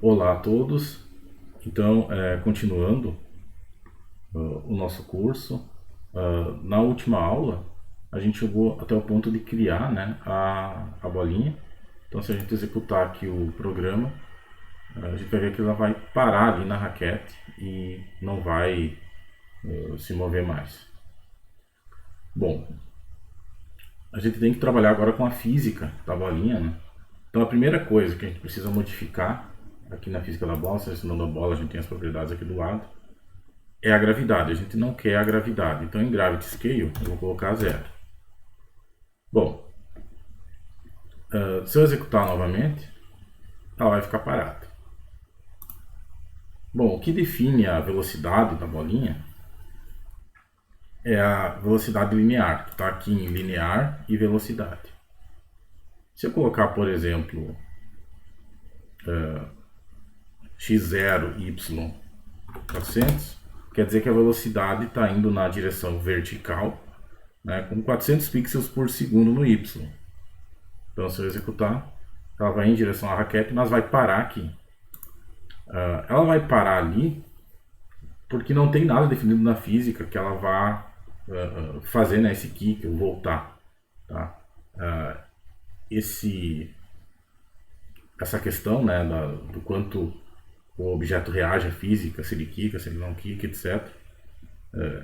Olá a todos. Então, continuando o nosso curso, na última aula a gente chegou até o ponto de criar, né, a bolinha. Então, se a gente executar aqui o programa, a gente vai ver que ela vai parar ali na raquete e não vai se mover mais. Bom, a gente tem que trabalhar agora com a física da bolinha, né? Então, a primeira coisa que a gente precisa modificar aqui na física da bola, selecionando a bola, a gente tem as propriedades aqui do lado, é a gravidade. A gente não quer a gravidade. Então, em Gravity Scale, eu vou colocar 0. Bom, se eu executar novamente, ela vai ficar parada. Bom, o que define a velocidade da bolinha é a velocidade linear, que está aqui em linear e velocidade. Se eu colocar, por exemplo, x0, y 400, quer dizer que a velocidade está indo na direção vertical, né, com 400 pixels por segundo no y. Então, se eu executar, ela vai em direção à raquete, mas vai parar aqui. Ela vai parar ali porque não tem nada definido na física que ela vá fazer, né, esse kick, ou voltar. Tá? Essa questão, né, do quanto o objeto reage à física, se ele quica, se ele não quica, etc.,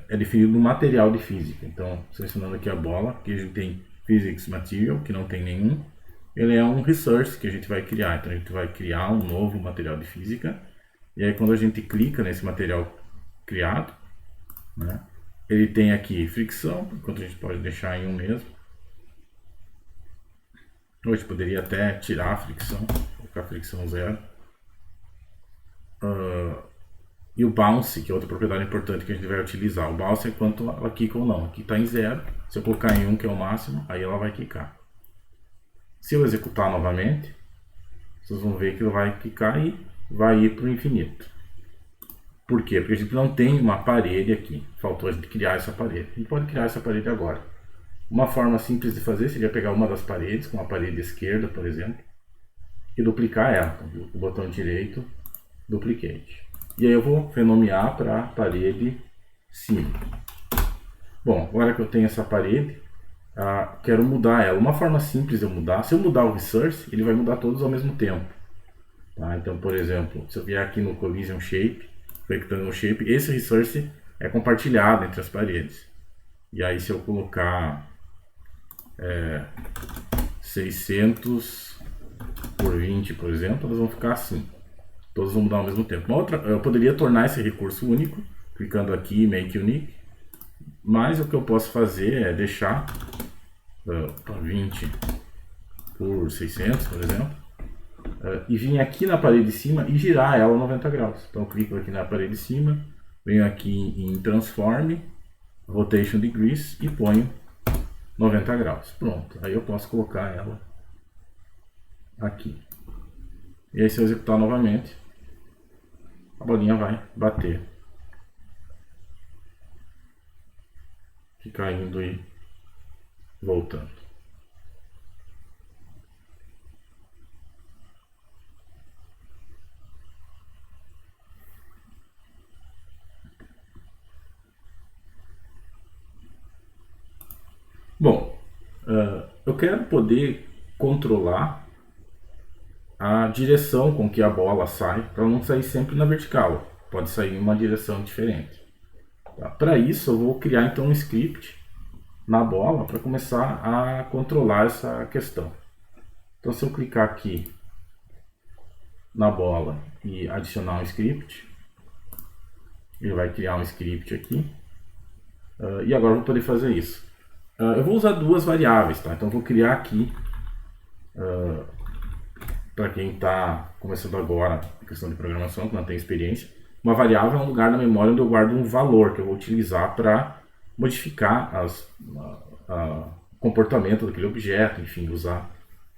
é definido no material de física. Então, selecionando aqui a bola, aqui a gente tem Physics Material, que não tem nenhum. Ele é um resource que a gente vai criar. Então, a gente vai criar um novo material de física. E aí, quando a gente clica nesse material criado, né, ele tem aqui fricção, enquanto a gente pode deixar em 1 mesmo. Hoje poderia até tirar a fricção, colocar a fricção 0. E o bounce, que é outra propriedade importante que a gente vai utilizar. O bounce é quanto ela quica ou não. Aqui está em 0. Se eu colocar em 1, que é o máximo, aí ela vai quicar. Se eu executar novamente, vocês vão ver que ele vai quicar e vai ir para o infinito. Por quê? Porque a gente não tem uma parede aqui. Faltou a gente criar essa parede. A gente pode criar essa parede agora. Uma forma simples de fazer seria pegar uma das paredes, com a parede esquerda, por exemplo, e duplicar ela. Então, o botão direito, duplicate. E aí eu vou renomear para parede cima. Bom, agora que eu tenho essa parede, quero mudar ela. Uma forma simples de eu mudar, se eu mudar o resource, ele vai mudar todos ao mesmo tempo. Tá? Então, por exemplo, se eu vier aqui no Collision Shape, Rectangle Shape, esse resource é compartilhado entre as paredes. E aí se eu colocar 600 por 20, por exemplo, elas vão ficar assim. Todos vão mudar ao mesmo tempo. Eu poderia tornar esse recurso único, clicando aqui em Make Unique. Mas o que eu posso fazer é deixar 20 por 600, por exemplo, e vir aqui na parede de cima e girar ela 90 graus. Então eu clico aqui na parede de cima, venho aqui em Transform, Rotation Degrees e ponho 90 graus. Pronto, aí eu posso colocar ela aqui. E aí se eu executar novamente, a bolinha vai bater, ficar indo e voltando. Bom, eu quero poder controlar a direção com que a bola sai, para não sair sempre na vertical, pode sair em uma direção diferente. Tá? Para isso eu vou criar então um script na bola para começar a controlar essa questão. Então se eu clicar aqui na bola e adicionar um script, ele vai criar um script aqui, e agora eu vou poder fazer isso. Eu vou usar duas variáveis, tá? Então eu vou criar aqui, para quem está começando agora a questão de programação, que não tem experiência, uma variável é um lugar na memória onde eu guardo um valor que eu vou utilizar para modificar o comportamento daquele objeto, enfim, usar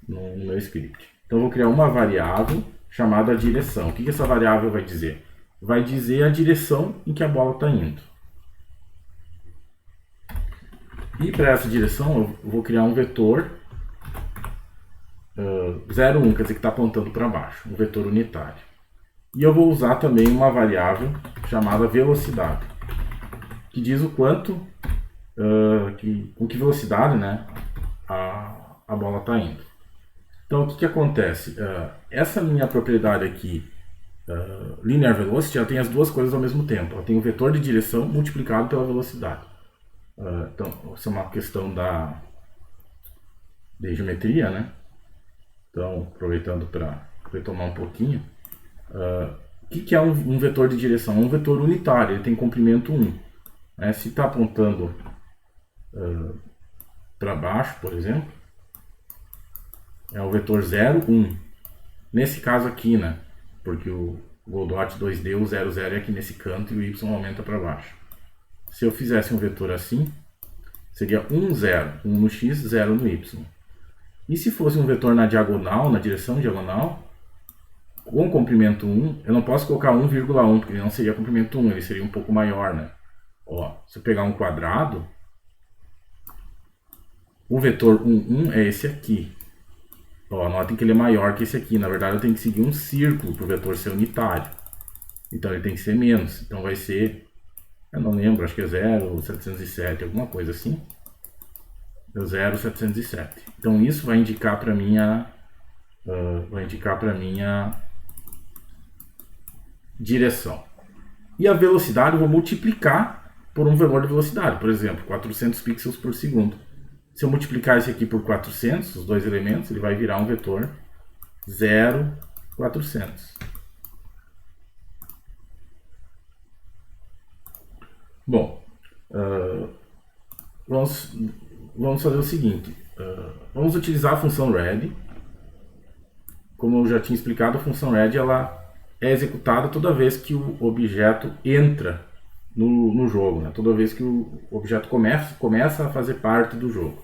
no meu script. Então eu vou criar uma variável chamada direção. O que essa variável vai dizer? Vai dizer a direção em que a bola está indo. E para essa direção eu vou criar um vetor 0, 1, quer dizer que está apontando para baixo, um vetor unitário. E eu vou usar também uma variável chamada velocidade, que diz o quanto, com que velocidade, né, a bola está indo. Então, o que acontece? Essa minha propriedade aqui, linear velocity, ela tem as duas coisas ao mesmo tempo. Ela tem o vetor de direção multiplicado pela velocidade. Então, essa é uma questão de geometria, né? Então, aproveitando para retomar um pouquinho, o que é um vetor de direção? É um vetor unitário, ele tem comprimento 1. Se está apontando para baixo, por exemplo, é o vetor 0, 1. Nesse caso aqui, né? Porque o Godot 2D, o 0, 0 é aqui nesse canto e o y aumenta para baixo. Se eu fizesse um vetor assim, seria 1, 0. 1 no x, 0 no y. E se fosse um vetor na diagonal, na direção diagonal, com comprimento 1, eu não posso colocar 1,1, porque ele não seria comprimento 1, ele seria um pouco maior, né? Ó, se eu pegar um quadrado, o vetor 1, 1 é esse aqui. Ó, notem que ele é maior que esse aqui. Na verdade, eu tenho que seguir um círculo para o vetor ser unitário. Então, ele tem que ser menos. Então, vai ser, eu não lembro, acho que é 0,707, alguma coisa assim. É 0,707. Então, isso vai indicar para minha direção. E a velocidade eu vou multiplicar por um valor de velocidade. Por exemplo, 400 pixels por segundo. Se eu multiplicar esse aqui por 400, os dois elementos, ele vai virar um vetor 0,400. Bom, vamos fazer o seguinte. Vamos utilizar a função ready. Como eu já tinha explicado, a função ready ela é executada toda vez que o objeto entra no jogo, né? Toda vez que o objeto começa a fazer parte do jogo.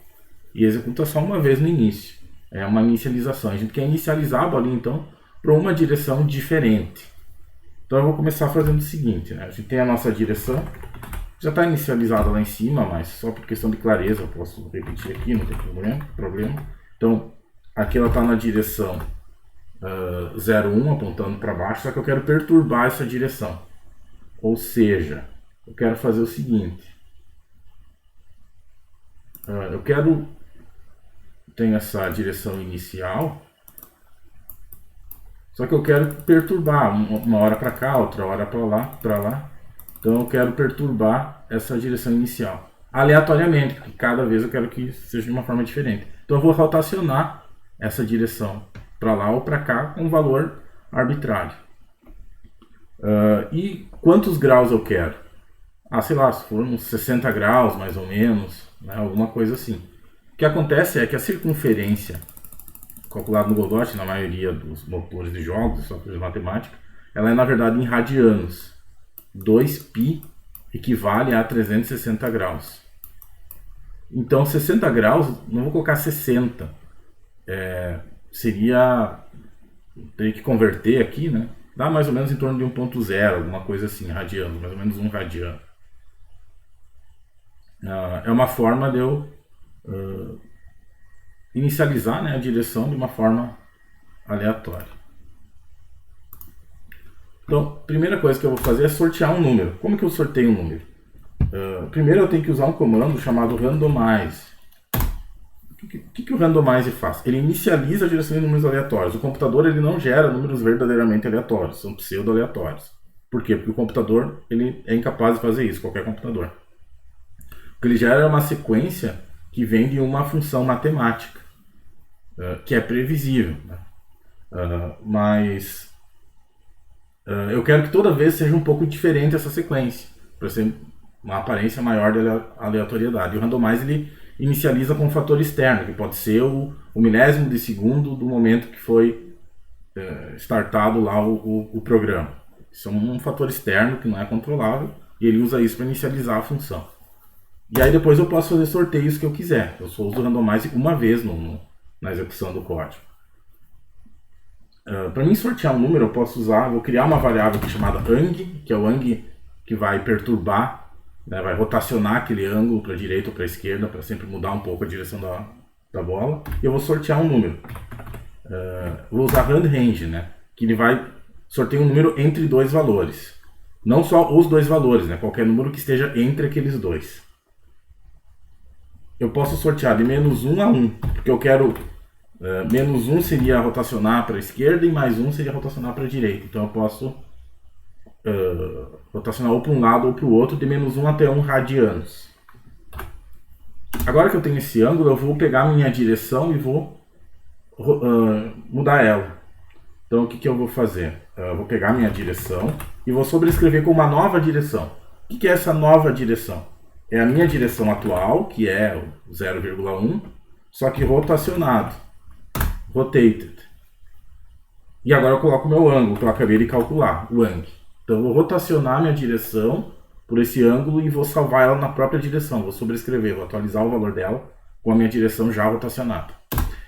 E executa só uma vez no início. É uma inicialização. A gente quer inicializar a bolinha, então, para uma direção diferente. Então eu vou começar fazendo o seguinte, né? A gente tem a nossa direção, já está inicializada lá em cima, mas só por questão de clareza eu posso repetir aqui, não tem problema. Então, aqui ela está na direção 0,1, apontando para baixo, só que eu quero perturbar essa direção. Ou seja, eu quero fazer o seguinte. Tenho essa direção inicial, só que eu quero perturbar uma hora para cá, outra hora para lá. Então eu quero perturbar essa direção inicial aleatoriamente, porque cada vez eu quero que seja de uma forma diferente. Então eu vou rotacionar essa direção para lá ou para cá com um valor arbitrário. E quantos graus eu quero? Sei lá, se for uns 60 graus mais ou menos, né, alguma coisa assim. O que acontece é que a circunferência calculada no Godot, na maioria dos motores de jogos, software de matemática, ela é na verdade em radianos. 2π equivale a 360 graus. Então 60 graus, não vou colocar 60. Teria que converter aqui, né? Dá mais ou menos em torno de 1.0, alguma coisa assim, radiano, mais ou menos 1 radiano. É uma forma de eu inicializar, né, a direção de uma forma aleatória. Então, a primeira coisa que eu vou fazer é sortear um número. Como que eu sorteio um número? Primeiro eu tenho que usar um comando chamado randomize. O que o randomize faz? Ele inicializa a direção de números aleatórios. O computador ele não gera números verdadeiramente aleatórios, são pseudo-aleatórios. Por quê? Porque o computador ele é incapaz de fazer isso, qualquer computador. O que ele gera é uma sequência que vem de uma função matemática, que é previsível. Né? Mas eu quero que toda vez seja um pouco diferente essa sequência, para ser uma aparência maior de aleatoriedade. E o randomize ele inicializa com um fator externo, que pode ser o milésimo de segundo do momento que foi startado lá o programa. Isso é um fator externo que não é controlável, e ele usa isso para inicializar a função. E aí depois eu posso fazer sorteios que eu quiser. Eu só uso o randomize uma vez na execução do código. Para mim sortear um número, eu posso vou criar uma variável aqui chamada ang, que é o ang que vai perturbar, né, vai rotacionar aquele ângulo para a direita ou para a esquerda, para sempre mudar um pouco a direção da bola. E eu vou sortear um número. Vou usar randRange, né, que ele vai sorteio um número entre dois valores. Não só os dois valores, né? Qualquer número que esteja entre aqueles dois. Eu posso sortear de menos 1 a 1, porque eu quero... menos 1 seria rotacionar para a esquerda e mais 1 seria rotacionar para a direita. Então eu posso rotacionar ou para um lado ou para o outro de menos 1 até 1 radianos. Agora que eu tenho esse ângulo, eu vou pegar a minha direção e vou mudar ela. Então o que eu vou fazer? Eu vou pegar a minha direção e vou sobrescrever com uma nova direção. O que é essa nova direção? É a minha direção atual, que é o 0,1, só que rotacionado. Rotated. E agora eu coloco o meu ângulo, que eu acabei de calcular, o ang. Então eu vou rotacionar minha direção por esse ângulo e vou salvar ela na própria direção. Vou sobrescrever, vou atualizar o valor dela com a minha direção já rotacionada.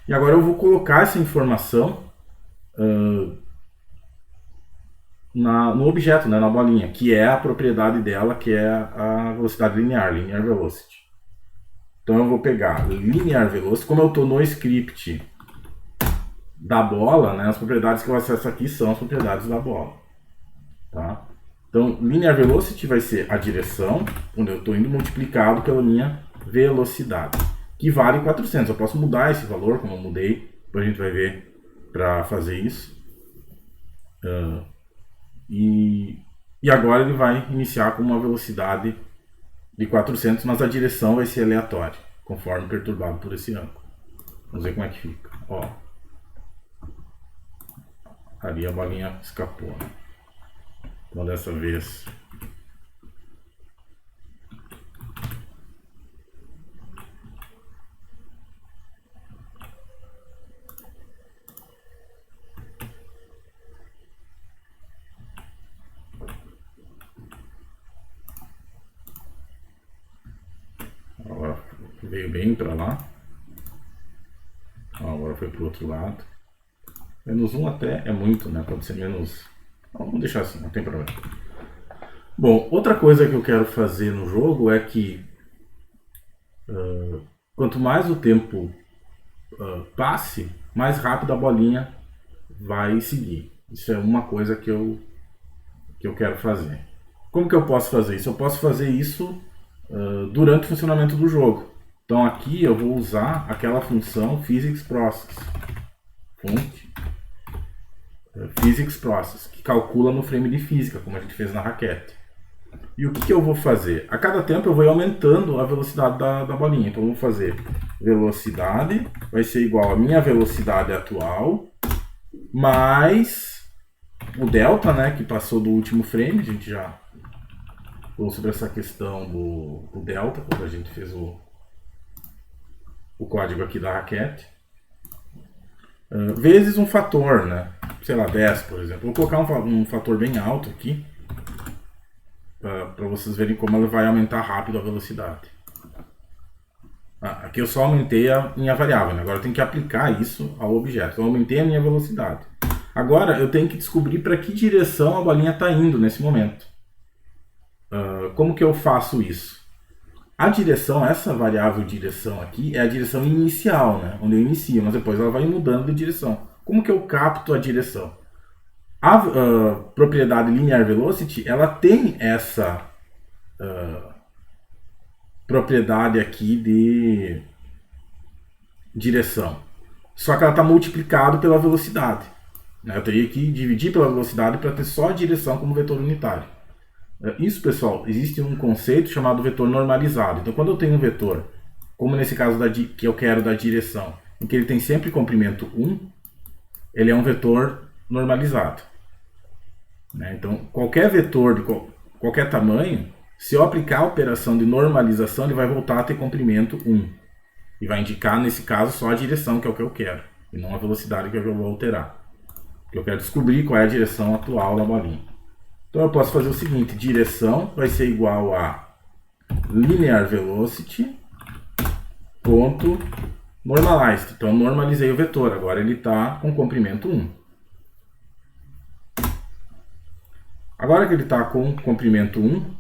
E agora eu vou colocar essa informação no objeto, né, na bolinha, que é a propriedade dela, que é a velocidade linear, linear velocity. Então eu vou pegar linear velocity, como eu estou no script da bola, né, as propriedades que eu acesso aqui são as propriedades da bola. Tá? Então linear velocity vai ser a direção, onde eu estou indo multiplicado pela minha velocidade, que vale 400. Eu posso mudar esse valor, como eu mudei, depois a gente vai ver para fazer isso. E agora ele vai iniciar com uma velocidade de 400, mas a direção vai ser aleatória, conforme perturbado por esse ângulo. Vamos ver como é que fica. Ó, ali a bolinha escapou. Então dessa vez veio bem para lá. Agora foi para o outro lado. Menos 1 até é muito, né? Pode ser menos... Vamos deixar assim, não tem problema. Bom, outra coisa que eu quero fazer no jogo é que quanto mais o tempo passe, mais rápido a bolinha vai seguir. Isso é uma coisa que eu quero fazer. Como que eu posso fazer isso? Eu posso fazer isso durante o funcionamento do jogo. Então aqui eu vou usar aquela função physicsProcess, physicsProcess, que calcula no frame de física, como a gente fez na raquete. E o que eu vou fazer? A cada tempo eu vou aumentando a velocidade da bolinha. Então eu vou fazer velocidade, vai ser igual a minha velocidade atual, mais o delta, né, que passou do último frame. A gente já falou sobre essa questão do delta, quando a gente fez o código aqui da raquete, vezes um fator, né? Sei lá, 10, por exemplo. Vou colocar um fator bem alto aqui, para vocês verem como ela vai aumentar rápido a velocidade. Aqui eu só aumentei a minha variável, né? Agora eu tenho que aplicar isso ao objeto. Então eu aumentei a minha velocidade. Agora eu tenho que descobrir para que direção a bolinha está indo nesse momento. Como que eu faço isso? A direção, essa variável direção aqui, é a direção inicial, né? Onde eu inicio, mas depois ela vai mudando de direção. Como que eu capto a direção? A propriedade linear velocity, ela tem essa propriedade aqui de direção. Só que ela está multiplicada pela velocidade, né? Eu teria que dividir pela velocidade para ter só a direção como vetor unitário. Isso, pessoal, existe um conceito chamado vetor normalizado. Então, quando eu tenho um vetor, como nesse caso que eu quero da direção, em que ele tem sempre comprimento 1, ele é um vetor normalizado. Né? Então, qualquer vetor de qualquer tamanho, se eu aplicar a operação de normalização, ele vai voltar a ter comprimento 1. E vai indicar, nesse caso, só a direção, que é o que eu quero, e não a velocidade que eu vou alterar. Eu quero descobrir qual é a direção atual da bolinha. Então eu posso fazer o seguinte, direção vai ser igual a linear velocity ponto normalized. Então eu normalizei o vetor, agora ele está com comprimento 1. Agora que ele está com comprimento 1,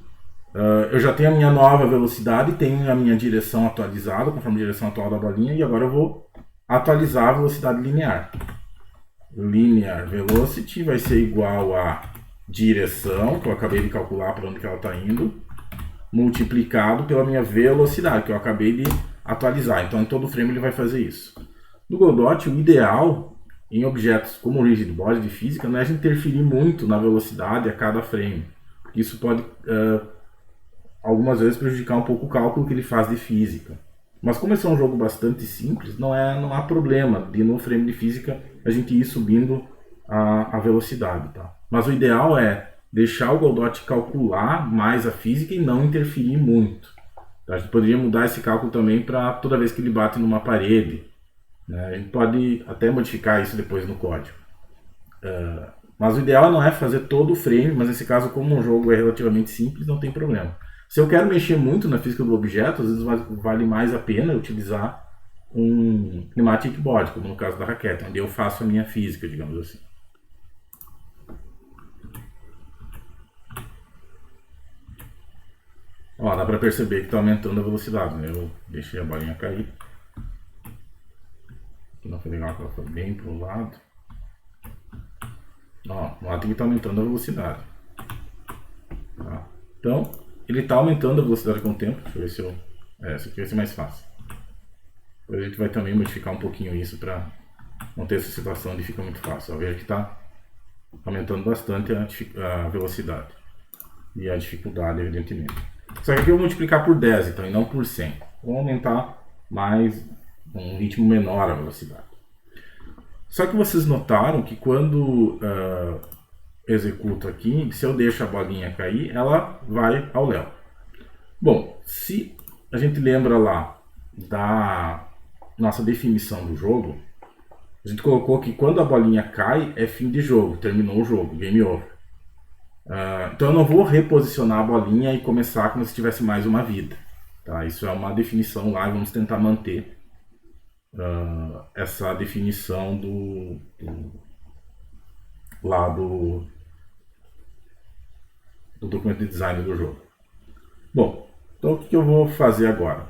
eu já tenho a minha nova velocidade, tenho a minha direção atualizada, conforme a direção atual da bolinha, e agora eu vou atualizar a velocidade linear. linear velocity vai ser igual a direção, que eu acabei de calcular para onde que ela está indo, multiplicado pela minha velocidade, que eu acabei de atualizar. Então, em todo frame ele vai fazer isso. No Godot, o ideal em objetos como o Rigid Body de física não é a gente interferir muito na velocidade a cada frame, porque isso pode algumas vezes prejudicar um pouco o cálculo que ele faz de física. Mas como esse é um jogo bastante simples, não há problema de no frame de física a gente ir subindo a velocidade. Tá? Mas o ideal é deixar o Godot calcular mais a física e não interferir muito. Tá? A gente poderia mudar esse cálculo também para toda vez que ele bate numa parede. Né? A gente pode até modificar isso depois no código. Mas o ideal não é fazer todo o frame, mas nesse caso, como um jogo é relativamente simples, não tem problema. Se eu quero mexer muito na física do objeto, às vezes vale mais a pena utilizar um Kinematic Body, como no caso da raquete, onde eu faço a minha física, digamos assim. Ó, dá para perceber que está aumentando a velocidade, né? Eu deixei a bolinha cair. Aqui não foi legal, que ela foi bem para o lado. Ó, o lado que está aumentando a velocidade. Tá? Então, ele está aumentando a velocidade com o tempo. Deixa eu ver se eu... essa aqui vai ser mais fácil. Depois a gente vai também modificar um pouquinho isso para não ter essa situação de fica muito fácil. Veja que está aumentando bastante a velocidade. E a dificuldade, evidentemente. Só que aqui eu vou multiplicar por 10, então, e não por 100. Vou aumentar mais, um ritmo menor a velocidade. Só que vocês notaram que quando executo aqui, se eu deixo a bolinha cair, ela vai ao léu. Bom, se a gente lembra lá da nossa definição do jogo, a gente colocou que quando a bolinha cai é fim de jogo, terminou o jogo, game over. Então eu não vou reposicionar a bolinha e começar como se tivesse mais uma vida. Tá? Isso é uma definição lá e vamos tentar manter essa definição do documento de design do jogo. Bom, então o que eu vou fazer agora?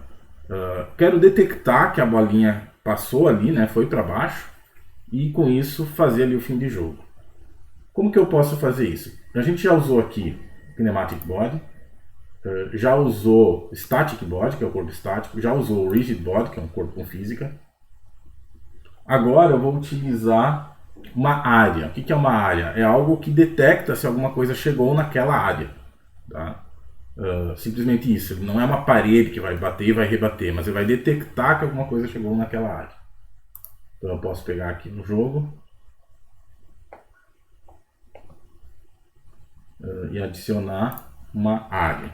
Quero detectar que a bolinha passou ali, né, foi para baixo, e com isso fazer ali o fim de jogo. Como que eu posso fazer isso? A gente já usou aqui Kinematic Body, já usou Static Body, que é o corpo estático, já usou Rigid Body, que é um corpo com física. Agora eu vou utilizar uma área. O que é uma área? É algo que detecta se alguma coisa chegou naquela área. Tá? Simplesmente isso. Ele não é uma parede que vai bater e vai rebater, mas ele vai detectar que alguma coisa chegou naquela área. Então eu posso pegar aqui no jogo e adicionar uma área.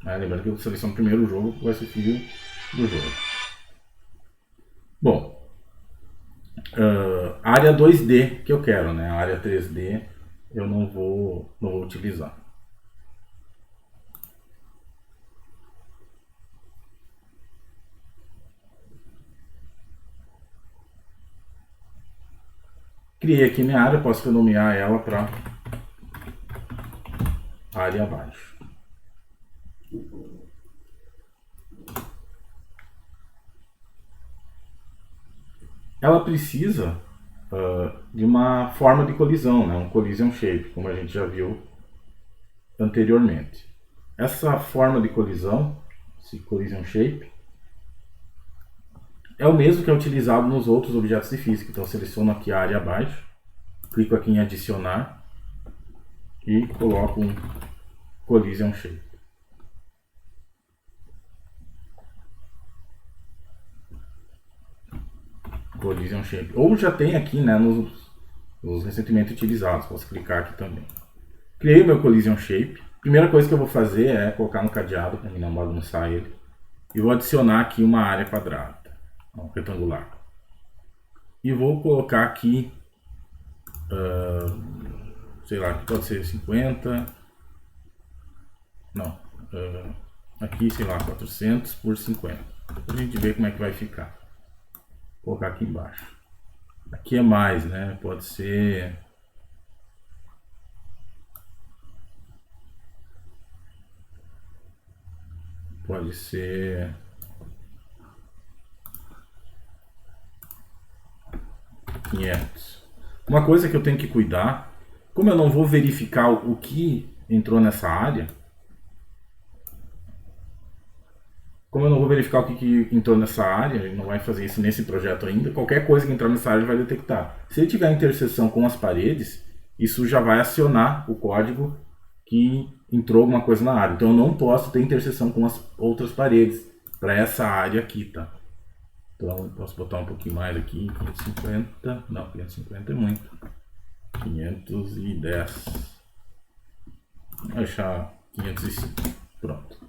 Lembrando que eu seleciono primeiro o jogo, que vai ser filho do jogo. Bom, área 2D que eu quero, né? A área 3D eu não vou utilizar. Criei aqui minha área, posso renomear ela para área abaixo. Ela precisa de uma forma de colisão, né? Um collision shape, como a gente já viu anteriormente. Essa forma de colisão, esse collision shape, é o mesmo que é utilizado nos outros objetos de física. Então eu seleciono aqui a área abaixo, clico aqui em adicionar e coloco um collision shape. Collision shape. Ou já tem aqui, né, nos recentemente utilizados. Posso clicar aqui também. Criei o meu collision shape. Primeira coisa que eu vou fazer é colocar no cadeado para não bagunçar ele. E vou adicionar aqui uma área quadrada, retangular. E vou colocar aqui, sei lá, aqui pode ser 50. Não, aqui sei lá, 400 por 50. Pra gente ver como é que vai ficar. Vou colocar aqui embaixo. Aqui é mais, né? Pode ser... Pode ser... 500. Uma coisa que eu tenho que cuidar, como eu não vou verificar o que entrou nessa área, entrou nessa área, ele não vai fazer isso nesse projeto ainda, qualquer coisa que entrar nessa área ele vai detectar. Se ele tiver interseção com as paredes, isso já vai acionar o código que entrou alguma coisa na área. Então eu não posso ter interseção com as outras paredes para essa área aqui, tá? Então eu posso botar um pouquinho mais aqui, 550, não, 550 é muito, 510, vou deixar 505, pronto.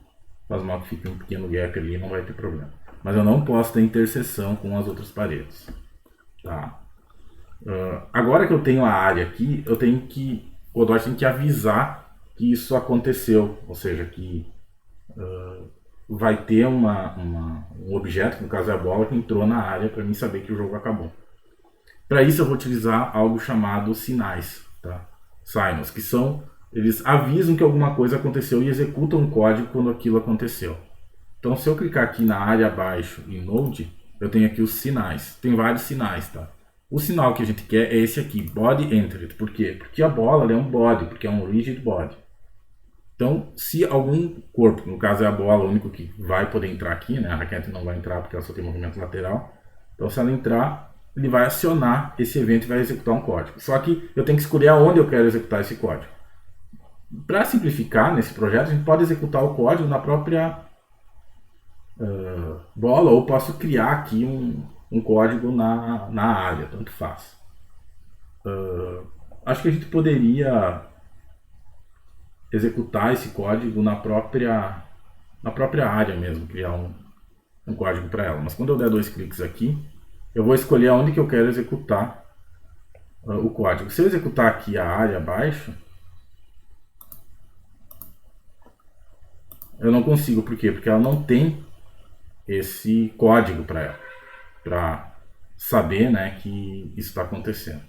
Faz mal que fique um pequeno gap ali, não vai ter problema. Mas eu não posso ter interseção com as outras paredes. Tá? Agora que eu tenho a área aqui, o Odot tem que avisar que isso aconteceu. Ou seja, que vai ter um objeto, que no caso é a bola, que entrou na área para mim saber que o jogo acabou. Para isso eu vou utilizar algo chamado sinais. Tá? Signals, que são... Eles avisam que alguma coisa aconteceu e executam um código quando aquilo aconteceu. Então, se eu clicar aqui na área abaixo em Node, eu tenho aqui os sinais. Tem vários sinais, tá? O sinal que a gente quer é esse aqui, Body Entered. Por quê? Porque a bola é um body, porque é um rigid body. Então, se algum corpo, no caso é a bola, o único que vai poder entrar aqui, né? A raquete não vai entrar porque ela só tem movimento lateral. Então, se ela entrar, ele vai acionar esse evento e vai executar um código. Só que eu tenho que escolher aonde eu quero executar esse código. Para simplificar nesse projeto, a gente pode executar o código na própria bola, ou posso criar aqui um código na área, tanto faz. Acho que a gente poderia executar esse código na própria área mesmo, criar um código para ela. Mas quando eu der 2 cliques aqui, eu vou escolher onde que eu quero executar o código. Se eu executar aqui a área abaixo, eu não consigo, por quê? Porque ela não tem esse código para ela, para saber, né, que isso está acontecendo.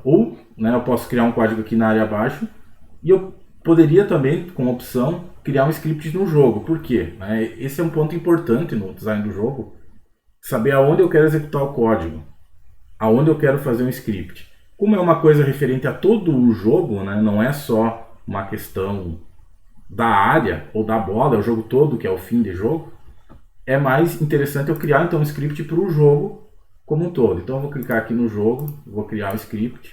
Ou, né, eu posso criar um código aqui na área abaixo e eu poderia também, com opção, criar um script no jogo. Por quê? Esse é um ponto importante no design do jogo, saber aonde eu quero executar o código, aonde eu quero fazer um script. Como é uma coisa referente a todo o jogo, né, não é só uma questão da área ou da bola, é o jogo todo que é o fim de jogo, é mais interessante eu criar então um script para o jogo como um todo. Então eu vou clicar aqui no jogo, vou criar o script.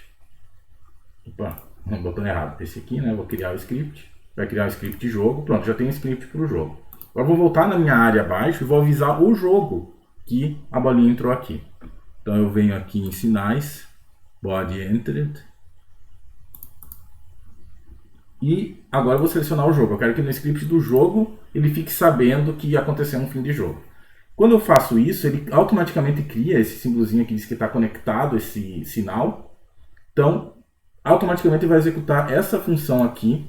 Opa, não, botão errado. Esse aqui, né? Vou criar o script. Vai criar um script de jogo. Pronto, já tem um script para o jogo. Agora vou voltar na minha área abaixo e vou avisar o jogo que a bolinha entrou aqui. Então eu venho aqui em sinais, body entered. E agora eu vou selecionar o jogo. Eu quero que no script do jogo ele fique sabendo que ia acontecer um fim de jogo. Quando eu faço isso, ele automaticamente cria esse símbolozinho que diz que está conectado, esse sinal. Então, automaticamente vai executar essa função aqui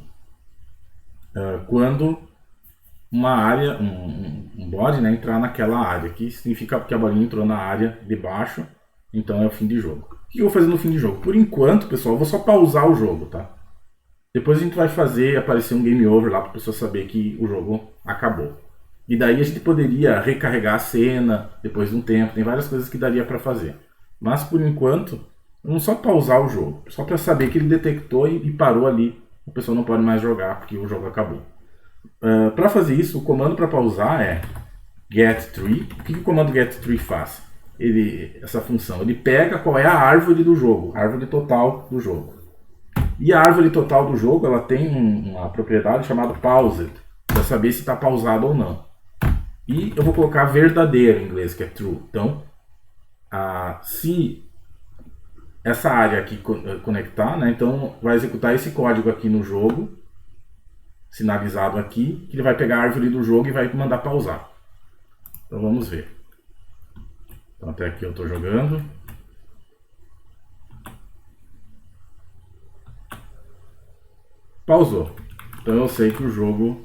quando uma área, um body, né, entrar naquela área, que significa que a bolinha entrou na área de baixo, então é o fim de jogo. O que eu vou fazer no fim de jogo? Por enquanto, pessoal, eu vou só pausar o jogo, tá? Depois a gente vai fazer aparecer um game over lá para a pessoa saber que o jogo acabou. E daí a gente poderia recarregar a cena depois de um tempo, tem várias coisas que daria para fazer. Mas por enquanto, vamos só pausar o jogo, só para saber que ele detectou e parou ali. A pessoa não pode mais jogar porque o jogo acabou. Para fazer isso, o comando para pausar é getTree. O que o comando getTree faz? Essa função, ele pega qual é a árvore do jogo, a árvore total do jogo. E a árvore total do jogo, ela tem uma propriedade chamada paused, para saber se está pausado ou não. E eu vou colocar verdadeiro em inglês, que é true. Então, se essa área aqui conectar, né, então vai executar esse código aqui no jogo, sinalizado aqui, que ele vai pegar a árvore do jogo e vai mandar pausar. Então vamos ver. Então até aqui eu estou jogando. Pausou. Então eu sei que o jogo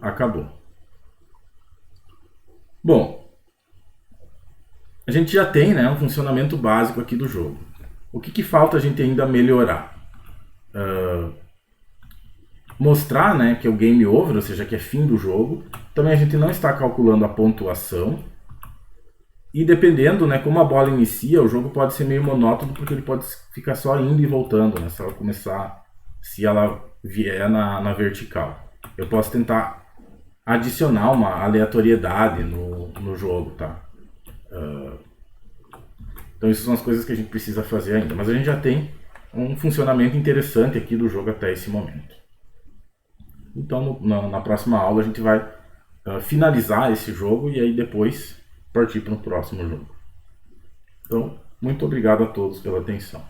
acabou. Bom, a gente já tem, né, um funcionamento básico aqui do jogo. O que falta a gente ainda melhorar? Mostrar, né, que é o game over, ou seja, que é fim do jogo. Também a gente não está calculando a pontuação. E dependendo, né, como a bola inicia, o jogo pode ser meio monótono, porque ele pode ficar só indo e voltando, né, se ela começar, se ela vier na vertical. Eu posso tentar adicionar uma aleatoriedade no jogo, tá? Então essas são as coisas que a gente precisa fazer ainda. Mas a gente já tem um funcionamento interessante aqui do jogo até esse momento. Então na próxima aula a gente vai finalizar esse jogo e aí depois partir para o próximo jogo. Então, muito obrigado a todos pela atenção.